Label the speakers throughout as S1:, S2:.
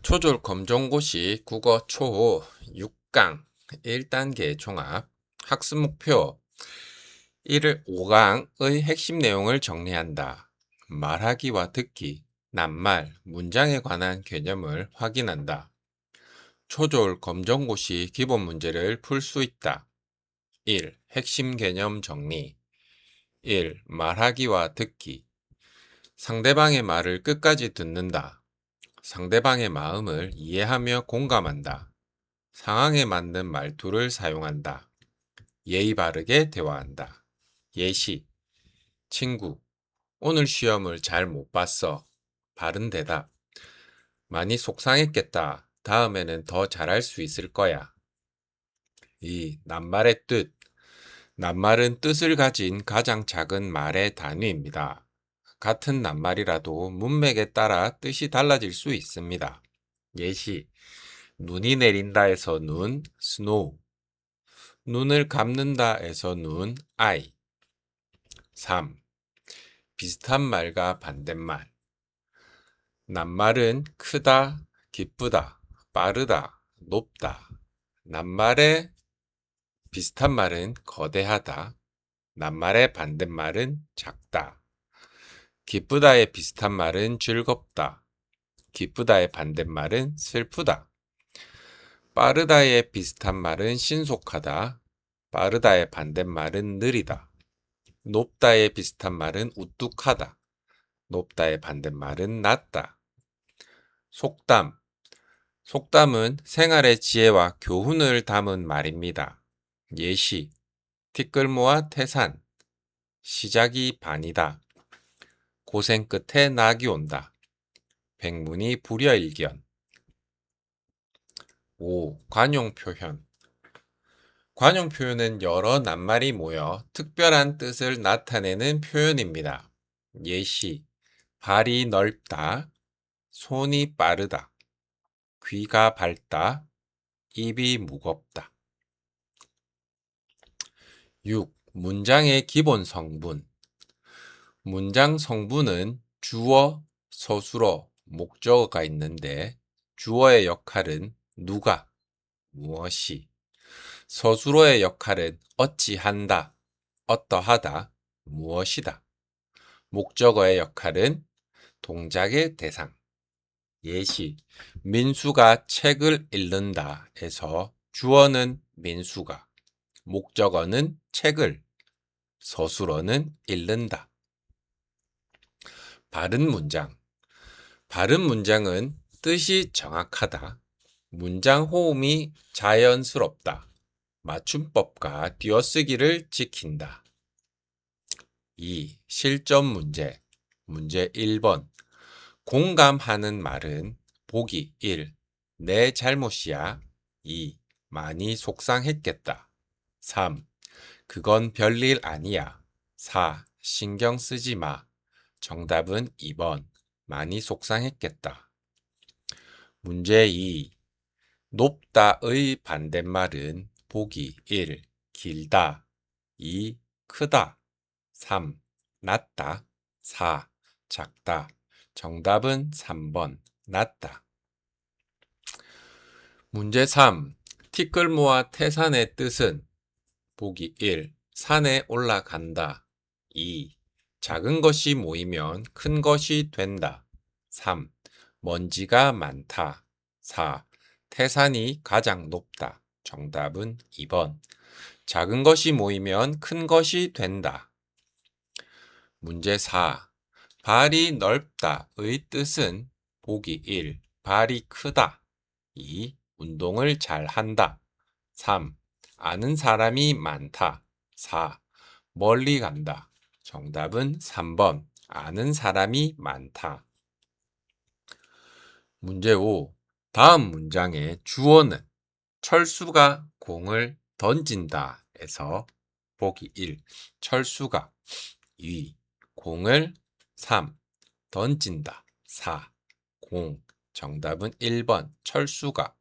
S1: 초졸 검정고시 국어 초 6강 1단계 종합 학습 목표 1을 5강의 핵심 내용을 정리한다. 말하기와 듣기, 낱말, 문장에 관한 개념을 확인한다. 초졸 검정고시 기본 문제를 풀 수 있다. 1. 핵심 개념 정리 1. 말하기와 듣기 상대방의 말을 끝까지 듣는다. 상대방의 마음을 이해하며 공감한다. 상황에 맞는 말투를 사용한다. 예의 바르게 대화한다. 예시, 친구, 오늘 시험을 잘 못 봤어. 바른 대답. 많이 속상했겠다. 다음에는 더 잘할 수 있을 거야. 2. 낱말의 뜻. 낱말은 뜻을 가진 가장 작은 말의 단위입니다. 같은 낱말이라도 문맥에 따라 뜻이 달라질 수 있습니다. 예시, 눈이 내린다에서 눈, snow. 눈을 감는다에서 눈, eye. 3. 비슷한 말과 반대말. 낱말은 크다, 기쁘다, 빠르다, 높다. 낱말의 비슷한 말은 거대하다. 낱말의 반대말은 작다. 기쁘다의 비슷한 말은 즐겁다. 기쁘다의 반대말은 슬프다. 빠르다의 비슷한 말은 신속하다. 빠르다의 반대말은 느리다. 높다의 비슷한 말은 우뚝하다. 높다의 반대말은 낮다. 속담. 속담은 생활의 지혜와 교훈을 담은 말입니다. 예시, 티끌모아 태산. 시작이 반이다. 고생 끝에 낙이 온다. 백문이 불여일견. 5. 관용 표현. 관용 표현은 여러 낱말이 모여 특별한 뜻을 나타내는 표현입니다. 예시, 발이 넓다, 손이 빠르다, 귀가 밝다, 입이 무겁다. 6. 문장의 기본 성분. 문장 성분은 주어, 서술어, 목적어가 있는데 주어의 역할은 누가, 무엇이, 서술어의 역할은 어찌한다, 어떠하다, 무엇이다. 목적어의 역할은 동작의 대상. 예시, 민수가 책을 읽는다에서 주어는 민수가, 목적어는 책을, 서술어는 읽는다. 바른 문장. 바른 문장은 뜻이 정확하다. 문장 호음이 자연스럽다. 맞춤법과 띄어쓰기를 지킨다. 2. 실전 문제. 문제 1번. 공감하는 말은 보기 1. 내 잘못이야. 2. 많이 속상했겠다. 3. 그건 별일 아니야. 4. 신경 쓰지 마. 정답은 2번. 많이 속상했겠다. 문제 2. 높다의 반대말은 보기 1. 길다. 2. 크다. 3. 낮다. 4. 작다. 정답은 3번. 낮다. 문제 3. 티끌모아 태산의 뜻은 보기 1. 산에 올라간다. 2. 작은 것이 모이면 큰 것이 된다. 3. 먼지가 많다. 4. 태산이 가장 높다. 정답은 2번. 작은 것이 모이면 큰 것이 된다. 문제 4. 발이 넓다의 뜻은 보기 1. 발이 크다. 2. 운동을 잘 한다. 3. 아는 사람이 많다. 4. 멀리 간다. 정답은 3번. 아는 사람이 많다. 문제 5. 다음 문장의 주어는 철수가 공을 던진다 에서 보기 1. 철수가 2. 공을 3. 던진다 4. 공. 정답은 1번. 철수가.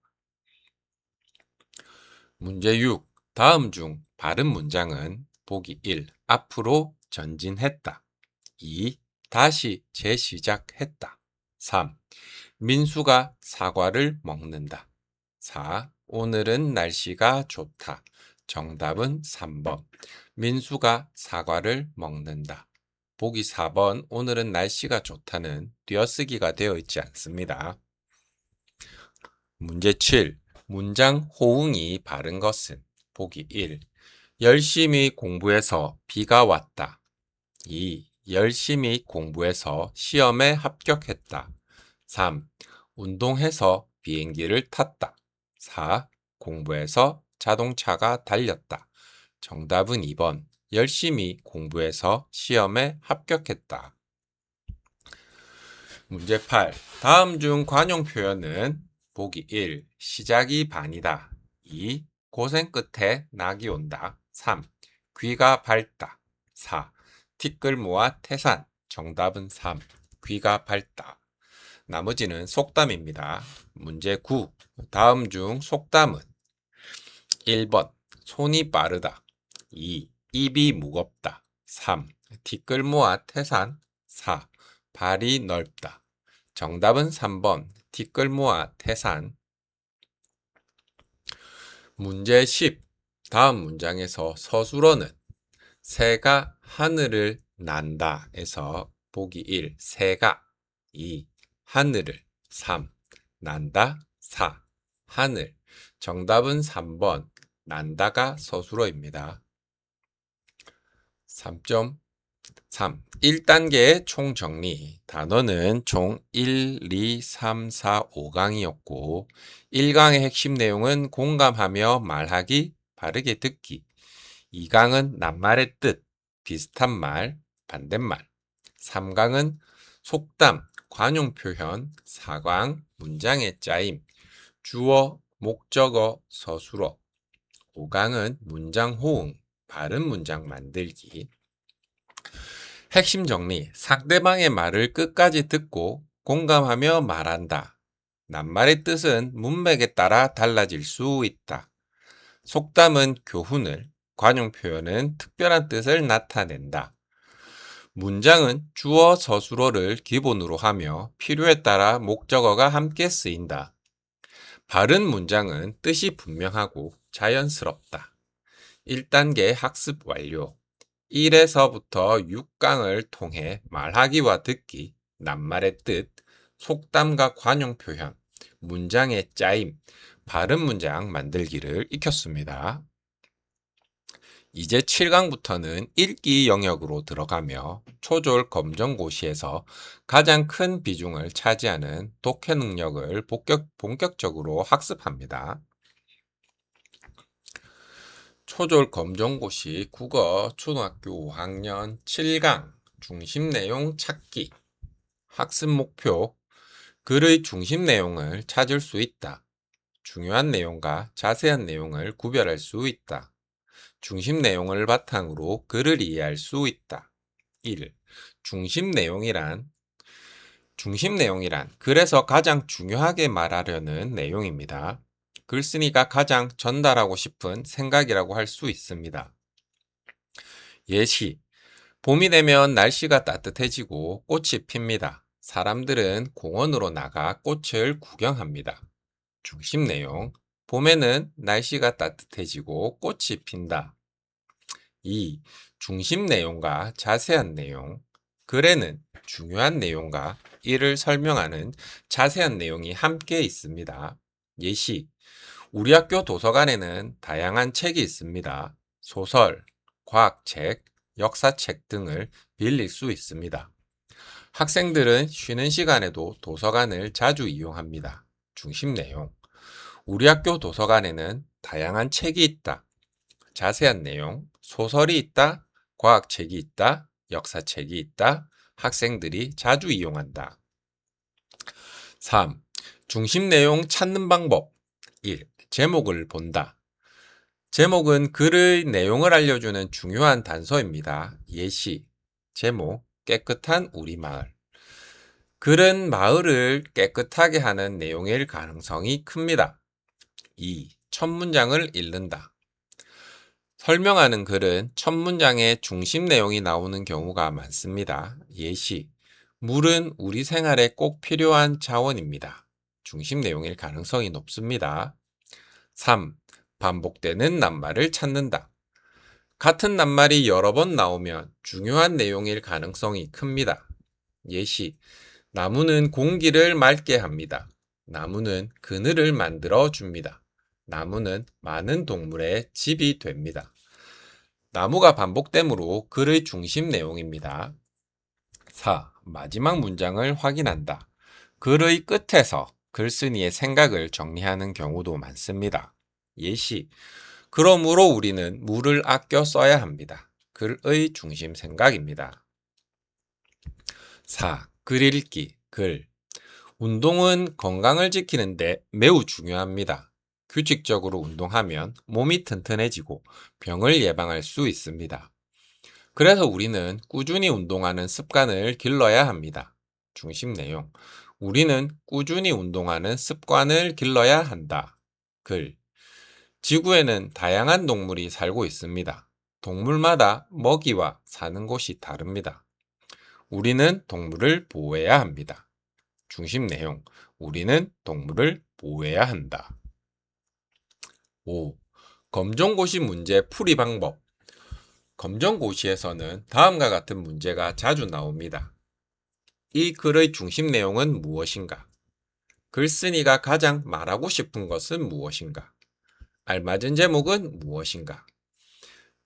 S1: 문제 6. 다음 중 바른 문장은 보기 1. 앞으로 전진했다. 2. 다시 재시작했다. 3. 민수가 사과를 먹는다. 4. 오늘은 날씨가 좋다. 정답은 3번. 민수가 사과를 먹는다. 보기 4번 오늘은 날씨가 좋다는 띄어쓰기가 되어 있지 않습니다. 문제 7. 문장 호응이 바른 것은 보기 1. 열심히 공부해서 비가 왔다. 2. 열심히 공부해서 시험에 합격했다. 3. 운동해서 비행기를 탔다. 4. 공부해서 자동차가 달렸다. 정답은 2번. 열심히 공부해서 시험에 합격했다. 문제 8. 다음 중 관용 표현은 보기 1. 시작이 반이다. 2. 고생 끝에 낙이 온다. 3. 귀가 밝다. 4. 티끌 모아 태산. 정답은 3. 귀가 밝다. 나머지는 속담입니다. 문제 9. 다음 중 속담은 1번. 손이 빠르다. 2. 입이 무겁다. 3. 티끌 모아 태산. 4. 발이 넓다. 정답은 3번. 티끌 모아 태산. 문제 10. 다음 문장에서 서술어는 새가 하늘을 난다 에서 보기 1. 새가 2. 하늘을 3. 난다 4. 하늘. 정답은 3번. 난다가 서술어입니다. 3.3. 1단계의 총정리. 단어는 총 1, 2, 3, 4, 5강이었고 1강의 핵심 내용은 공감하며 말하기, 바르게 듣기. 2강은 낱말의 뜻, 비슷한 말, 반대말. 3강은 속담, 관용 표현. 4강 문장의 짜임, 주어, 목적어, 서술어. 5강은 문장 호응, 바른 문장 만들기. 핵심 정리. 상대방의 말을 끝까지 듣고 공감하며 말한다. 낱말의 뜻은 문맥에 따라 달라질 수 있다. 속담은 교훈을, 관용 표현은 특별한 뜻을 나타낸다. 문장은 주어, 서술어를 기본으로 하며 필요에 따라 목적어가 함께 쓰인다. 바른 문장은 뜻이 분명하고 자연스럽다. 1단계 학습 완료. 1에서부터 6강을 통해 말하기와 듣기, 낱말의 뜻, 속담과 관용 표현, 문장의 짜임, 바른 문장 만들기를 익혔습니다. 이제 7강부터는 읽기 영역으로 들어가며 초졸 검정고시에서 가장 큰 비중을 차지하는 독해 능력을 본격적으로 학습합니다. 초졸 검정고시 국어 초등학교 5학년 7강 중심 내용 찾기. 학습 목표. 글의 중심 내용을 찾을 수 있다. 중요한 내용과 자세한 내용을 구별할 수 있다. 중심 내용을 바탕으로 글을 이해할 수 있다. 1. 중심 내용이란 글에서 가장 중요하게 말하려는 내용입니다. 글쓴이가 가장 전달하고 싶은 생각이라고 할 수 있습니다. 예시. 봄이 되면 날씨가 따뜻해지고 꽃이 핍니다. 사람들은 공원으로 나가 꽃을 구경합니다. 중심 내용. 봄에는 날씨가 따뜻해지고 꽃이 핀다. 2. 중심 내용과 자세한 내용. 글에는 중요한 내용과 이를 설명하는 자세한 내용이 함께 있습니다. 예시. 우리 학교 도서관에는 다양한 책이 있습니다. 소설, 과학책, 역사책 등을 빌릴 수 있습니다. 학생들은 쉬는 시간에도 도서관을 자주 이용합니다. 중심 내용. 우리 학교 도서관에는 다양한 책이 있다. 자세한 내용. 소설이 있다. 과학책이 있다. 역사책이 있다. 학생들이 자주 이용한다. 3. 중심 내용 찾는 방법. 1. 제목을 본다. 제목은 글의 내용을 알려주는 중요한 단서입니다. 예시. 제목, 깨끗한 우리 마을. 글은 마을을 깨끗하게 하는 내용일 가능성이 큽니다. 2. 첫 문장을 읽는다. 설명하는 글은 첫 문장의 중심 내용이 나오는 경우가 많습니다. 예시. 물은 우리 생활에 꼭 필요한 자원입니다. 중심 내용일 가능성이 높습니다. 3. 반복되는 낱말을 찾는다. 같은 낱말이 여러 번 나오면 중요한 내용일 가능성이 큽니다. 예시: 나무는 공기를 맑게 합니다. 나무는 그늘을 만들어 줍니다. 나무는 많은 동물의 집이 됩니다. 나무가 반복되므로 글의 중심 내용입니다. 4. 마지막 문장을 확인한다. 글의 끝에서 글쓴이의 생각을 정리하는 경우도 많습니다. 예시: 그러므로 우리는 물을 아껴 써야 합니다. 글의 중심 생각입니다. 4. 글 읽기, 글. 운동은 건강을 지키는데 매우 중요합니다. 규칙적으로 운동하면 몸이 튼튼해지고 병을 예방할 수 있습니다. 그래서 우리는 꾸준히 운동하는 습관을 길러야 합니다. 중심 내용: 우리는 꾸준히 운동하는 습관을 길러야 한다. 글. 지구에는 다양한 동물이 살고 있습니다. 동물마다 먹이와 사는 곳이 다릅니다. 우리는 동물을 보호해야 합니다. 중심 내용: 우리는 동물을 보호해야 한다. 5. 검정고시 문제 풀이 방법. 검정고시에서는 다음과 같은 문제가 자주 나옵니다. 이 글의 중심 내용은 무엇인가? 글쓴이가 가장 말하고 싶은 것은 무엇인가? 알맞은 제목은 무엇인가?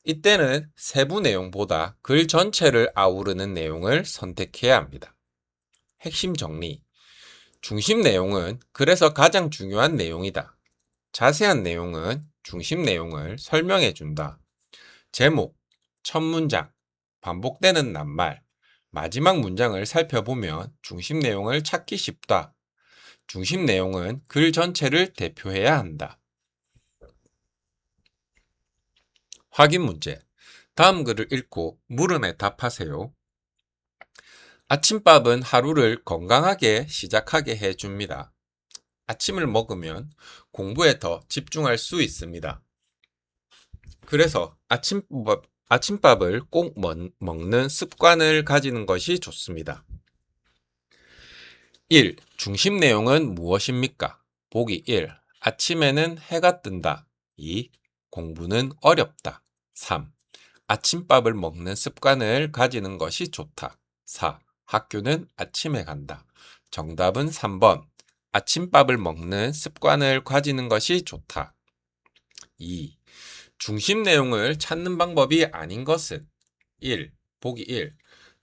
S1: 이때는 세부 내용보다 글 전체를 아우르는 내용을 선택해야 합니다. 핵심 정리. 중심 내용은 글에서 가장 중요한 내용이다. 자세한 내용은 중심 내용을 설명해 준다. 제목, 첫 문장, 반복되는 낱말, 마지막 문장을 살펴보면 중심 내용을 찾기 쉽다. 중심 내용은 글 전체를 대표해야 한다. 확인 문제. 다음 글을 읽고 물음에 답하세요. 아침밥은 하루를 건강하게 시작하게 해줍니다. 아침을 먹으면 공부에 더 집중할 수 있습니다. 그래서 아침밥을 꼭 먹는 습관을 가지는 것이 좋습니다. 1. 중심 내용은 무엇입니까? 보기 1. 아침에는 해가 뜬다. 2. 공부는 어렵다. 3. 아침밥을 먹는 습관을 가지는 것이 좋다. 4. 학교는 아침에 간다. 정답은 3번. 아침밥을 먹는 습관을 가지는 것이 좋다. 2. 중심 내용을 찾는 방법이 아닌 것은 1. 보기 1.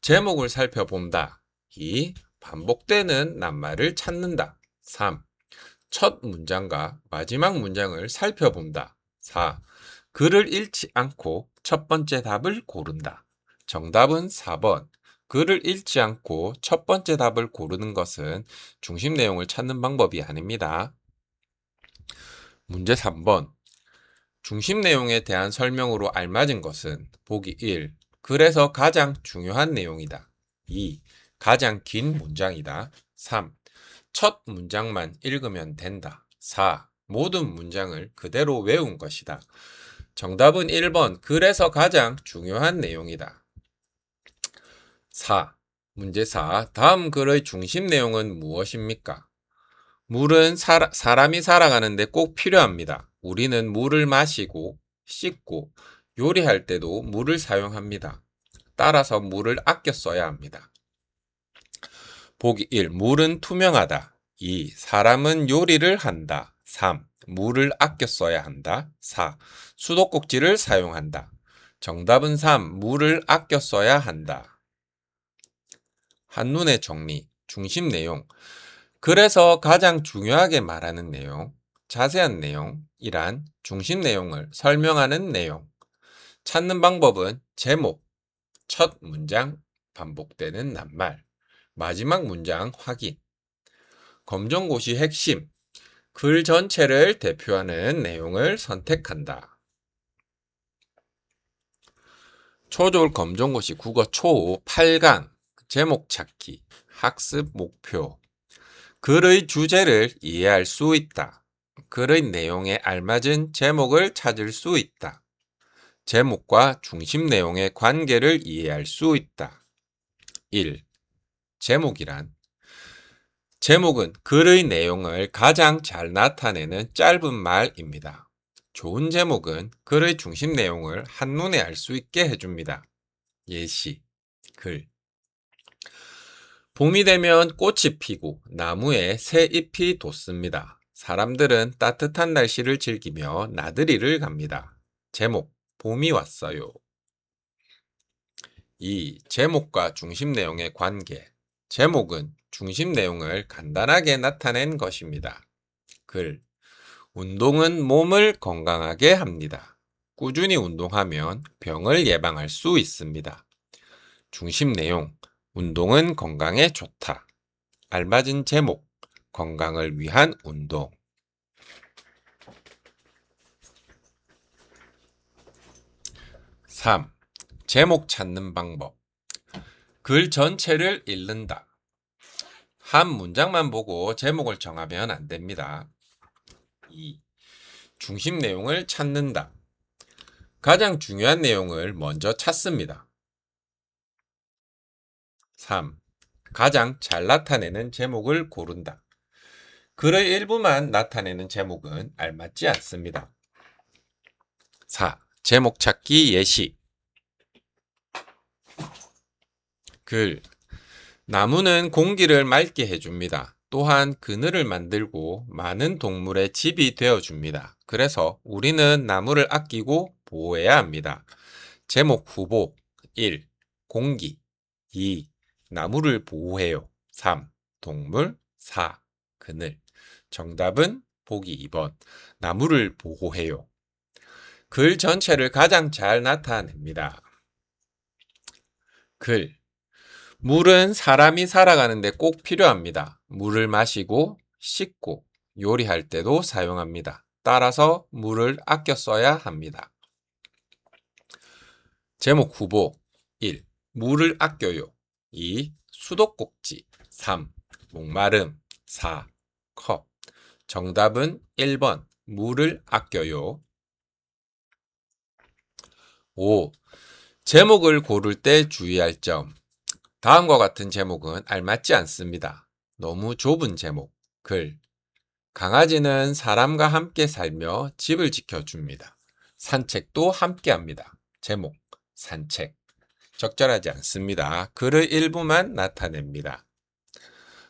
S1: 제목을 살펴본다. 2. 반복되는 낱말을 찾는다. 3. 첫 문장과 마지막 문장을 살펴본다. 4. 글을 읽지 않고 첫 번째 답을 고른다. 정답은 4번. 글을 읽지 않고 첫 번째 답을 고르는 것은 중심 내용을 찾는 방법이 아닙니다. 문제 3번. 중심 내용에 대한 설명으로 알맞은 것은 보기 1. 글에서 가장 중요한 내용이다. 2. 가장 긴 문장이다. 3. 첫 문장만 읽으면 된다. 4. 모든 문장을 그대로 외운 것이다. 정답은 1번. 글에서 가장 중요한 내용이다. 4. 문제 4. 다음 글의 중심 내용은 무엇입니까? 물은 사람이 살아가는데 꼭 필요합니다. 우리는 물을 마시고, 씻고, 요리할 때도 물을 사용합니다. 따라서 물을 아껴 써야 합니다. 보기 1. 물은 투명하다. 2. 사람은 요리를 한다. 3. 물을 아껴 써야 한다. 4. 수도꼭지를 사용한다. 정답은 3. 물을 아껴 써야 한다. 한눈에 정리, 중심 내용. 글에서 가장 중요하게 말하는 내용, 자세한 내용이란 중심 내용을 설명하는 내용. 찾는 방법은 제목, 첫 문장, 반복되는 낱말, 마지막 문장 확인. 검정고시 핵심, 글 전체를 대표하는 내용을 선택한다. 초졸 검정고시 국어 초 8강, 제목 찾기, 학습 목표. 글의 주제를 이해할 수 있다. 글의 내용에 알맞은 제목을 찾을 수 있다. 제목과 중심 내용의 관계를 이해할 수 있다. 1. 제목이란 제목은 글의 내용을 가장 잘 나타내는 짧은 말입니다. 좋은 제목은 글의 중심 내용을 한눈에 알 수 있게 해줍니다. 예시, 글. 봄이 되면 꽃이 피고 나무에 새 잎이 돋습니다. 사람들은 따뜻한 날씨를 즐기며 나들이를 갑니다. 제목, 봄이 왔어요. 2. 제목과 중심 내용의 관계. 제목은 중심 내용을 간단하게 나타낸 것입니다. 글. 운동은 몸을 건강하게 합니다. 꾸준히 운동하면 병을 예방할 수 있습니다. 중심 내용. 운동은 건강에 좋다. 알맞은 제목. 건강을 위한 운동. 3. 제목 찾는 방법. 글 전체를 읽는다. 한 문장만 보고 제목을 정하면 안 됩니다. 2. 중심 내용을 찾는다. 가장 중요한 내용을 먼저 찾습니다. 3. 가장 잘 나타내는 제목을 고른다. 글의 일부만 나타내는 제목은 알맞지 않습니다. 4. 제목 찾기 예시. 글. 나무는 공기를 맑게 해줍니다. 또한 그늘을 만들고 많은 동물의 집이 되어줍니다. 그래서 우리는 나무를 아끼고 보호해야 합니다. 제목 후보. 1. 공기. 2. 나무를 보호해요. 3. 동물. 4. 그늘. 정답은 보기 2번. 나무를 보호해요. 글 전체를 가장 잘 나타냅니다. 글. 물은 사람이 살아가는데 꼭 필요합니다. 물을 마시고, 씻고, 요리할 때도 사용합니다. 따라서 물을 아껴 써야 합니다. 제목 후보. 1. 물을 아껴요. 2. 수도꼭지. 3. 목마름. 4. 컵. 정답은 1번. 물을 아껴요. 5. 제목을 고를 때 주의할 점. 다음과 같은 제목은 알맞지 않습니다. 너무 좁은 제목. 글. 강아지는 사람과 함께 살며 집을 지켜줍니다. 산책도 함께 합니다. 제목. 산책. 적절하지 않습니다. 글의 일부만 나타냅니다.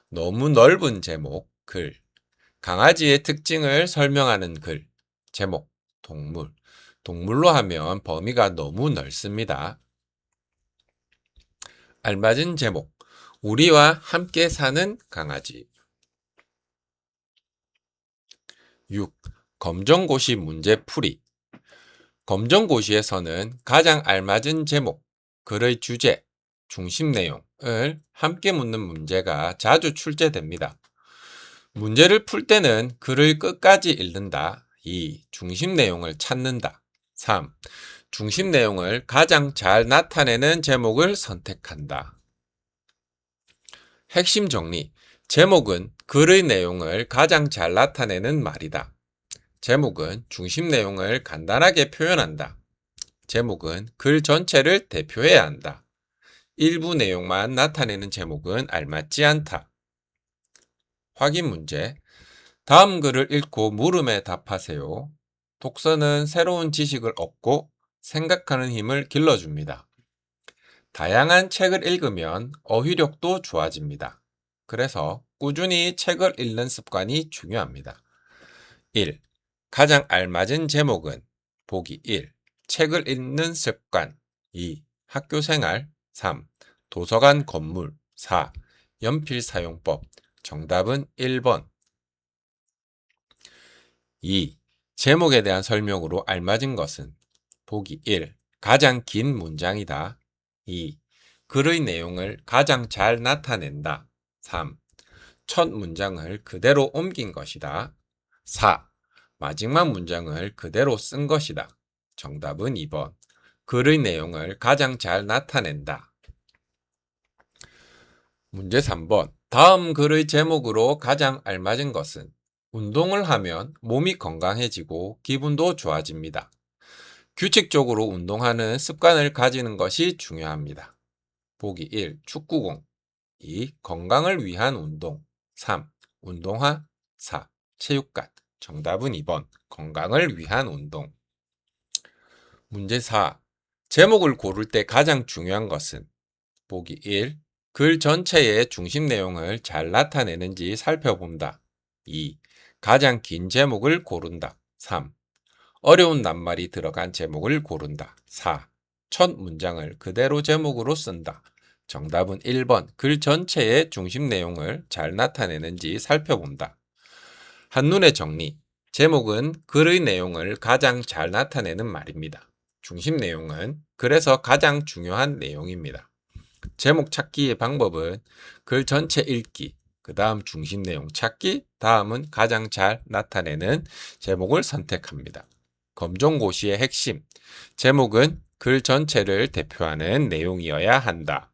S1: 너무 넓은 제목. 글. 강아지의 특징을 설명하는 글. 제목. 동물. 동물로 하면 범위가 너무 넓습니다. 알맞은 제목. 우리와 함께 사는 강아지. 6. 검정고시 문제풀이. 검정고시에서는 가장 알맞은 제목, 글의 주제, 중심 내용을 함께 묻는 문제가 자주 출제됩니다. 문제를 풀 때는 글을 끝까지 읽는다. 2. 중심 내용을 찾는다. 3. 중심 내용을 가장 잘 나타내는 제목을 선택한다. 핵심 정리. 제목은 글의 내용을 가장 잘 나타내는 말이다. 제목은 중심 내용을 간단하게 표현한다. 제목은 글 전체를 대표해야 한다. 일부 내용만 나타내는 제목은 알맞지 않다. 확인 문제. 다음 글을 읽고 물음에 답하세요. 독서는 새로운 지식을 얻고 생각하는 힘을 길러줍니다. 다양한 책을 읽으면 어휘력도 좋아집니다. 그래서 꾸준히 책을 읽는 습관이 중요합니다. 1. 가장 알맞은 제목은 보기 1. 책을 읽는 습관. 2. 학교 생활. 3. 도서관 건물. 4. 연필 사용법. 정답은 1번. 2. 제목에 대한 설명으로 알맞은 것은 보기 1. 가장 긴 문장이다. 2. 글의 내용을 가장 잘 나타낸다. 3. 첫 문장을 그대로 옮긴 것이다. 4. 마지막 문장을 그대로 쓴 것이다. 정답은 2번. 글의 내용을 가장 잘 나타낸다. 문제 3번. 다음 글의 제목으로 가장 알맞은 것은 운동을 하면 몸이 건강해지고 기분도 좋아집니다. 규칙적으로 운동하는 습관을 가지는 것이 중요합니다. 보기 1. 축구공. 2. 건강을 위한 운동. 3. 운동화. 4. 체육관. 정답은 2번. 건강을 위한 운동. 문제 4. 제목을 고를 때 가장 중요한 것은 보기 1. 글 전체의 중심 내용을 잘 나타내는지 살펴본다. 2. 가장 긴 제목을 고른다. 3. 어려운 낱말이 들어간 제목을 고른다. 4. 첫 문장을 그대로 제목으로 쓴다. 정답은 1번. 글 전체의 중심 내용을 잘 나타내는지 살펴본다. 한눈에 정리. 제목은 글의 내용을 가장 잘 나타내는 말입니다. 중심 내용은 글에서 가장 중요한 내용입니다. 제목 찾기의 방법은 글 전체 읽기, 그 다음 중심 내용 찾기, 다음은 가장 잘 나타내는 제목을 선택합니다. 검정고시의 핵심. 제목은 글 전체를 대표하는 내용이어야 한다.